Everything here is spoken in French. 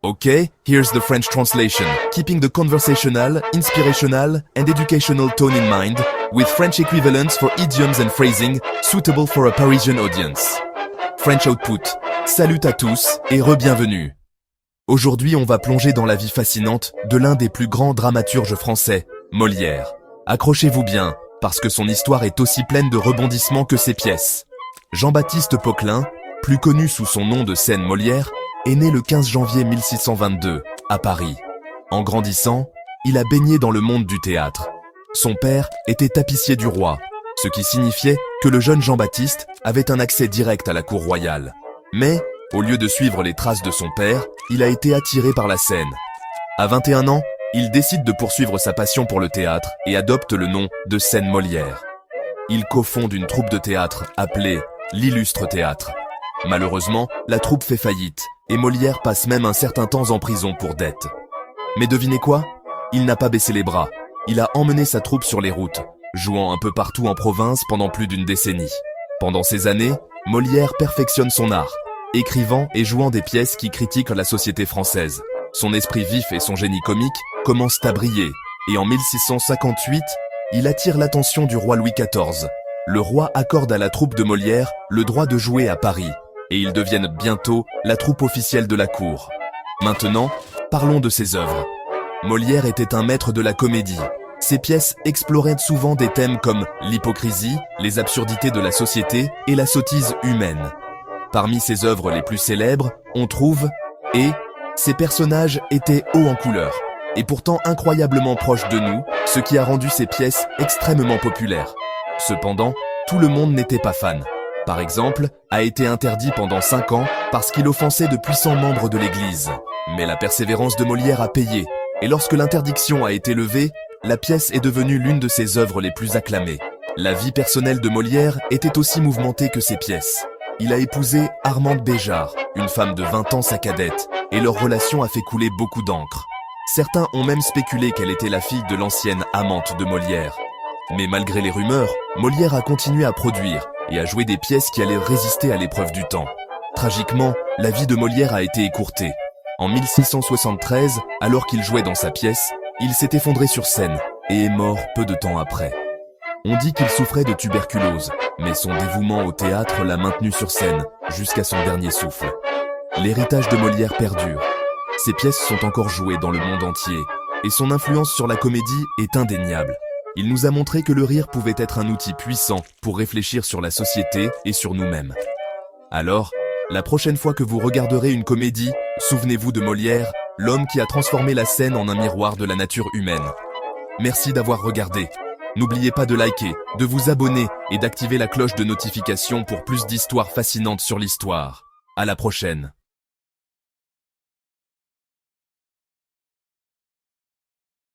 Okay, here's the French translation, keeping the conversational, inspirational, and educational tone in mind, with French equivalents for idioms and phrasing suitable for a Parisian audience. French output. Salut à tous et re-bienvenue. Aujourd'hui, on va plonger dans la vie fascinante de l'un des plus grands dramaturges français, Molière. Accrochez-vous bien, parce que son histoire est aussi pleine de rebondissements que ses pièces. Jean-Baptiste Poquelin, plus connu sous son nom de scène Molière, est né le 15 janvier 1622, à Paris. En grandissant, il a baigné dans le monde du théâtre. Son père était tapissier du roi, ce qui signifiait que le jeune Jean-Baptiste avait un accès direct à la cour royale. Mais, au lieu de suivre les traces de son père, il a été attiré par la scène. À 21 ans, il décide de poursuivre sa passion pour le théâtre et adopte le nom de Scène Molière. Il cofonde une troupe de théâtre appelée l'Illustre Théâtre. Malheureusement, la troupe fait faillite et Molière passe même un certain temps en prison pour dette. Mais devinez quoi? Il n'a pas baissé les bras. Il a emmené sa troupe sur les routes, jouant un peu partout en province pendant plus d'une décennie. Pendant ces années, Molière perfectionne son art, écrivant et jouant des pièces qui critiquent la société française. Son esprit vif et son génie comique commencent à briller, et en 1658, il attire l'attention du roi Louis XIV. Le roi accorde à la troupe de Molière le droit de jouer à Paris, et ils deviennent bientôt la troupe officielle de la cour. Maintenant, parlons de ses œuvres. Molière était un maître de la comédie. Ses pièces exploraient souvent des thèmes comme l'hypocrisie, les absurdités de la société et la sottise humaine. Parmi ses œuvres les plus célèbres, on trouve « Et ». Ses personnages étaient hauts en couleur, et pourtant incroyablement proches de nous, ce qui a rendu ses pièces extrêmement populaires. Cependant, tout le monde n'était pas fan. Par exemple, a été interdit pendant 5 ans parce qu'il offensait de puissants membres de l'Église. Mais la persévérance de Molière a payé, et lorsque l'interdiction a été levée, la pièce est devenue l'une de ses œuvres les plus acclamées. La vie personnelle de Molière était aussi mouvementée que ses pièces. Il a épousé Armande Béjart, une femme de 20 ans sa cadette, et leur relation a fait couler beaucoup d'encre. Certains ont même spéculé qu'elle était la fille de l'ancienne amante de Molière. Mais malgré les rumeurs, Molière a continué à produire et à jouer des pièces qui allaient résister à l'épreuve du temps. Tragiquement, la vie de Molière a été écourtée. En 1673, alors qu'il jouait dans sa pièce, il s'est effondré sur scène et est mort peu de temps après. On dit qu'il souffrait de tuberculose, mais son dévouement au théâtre l'a maintenu sur scène jusqu'à son dernier souffle. L'héritage de Molière perdure. Ses pièces sont encore jouées dans le monde entier, et son influence sur la comédie est indéniable. Il nous a montré que le rire pouvait être un outil puissant pour réfléchir sur la société et sur nous-mêmes. Alors, la prochaine fois que vous regarderez une comédie, souvenez-vous de Molière, l'homme qui a transformé la scène en un miroir de la nature humaine. Merci d'avoir regardé. N'oubliez pas de liker, de vous abonner et d'activer la cloche de notification pour plus d'histoires fascinantes sur l'histoire. À la prochaine.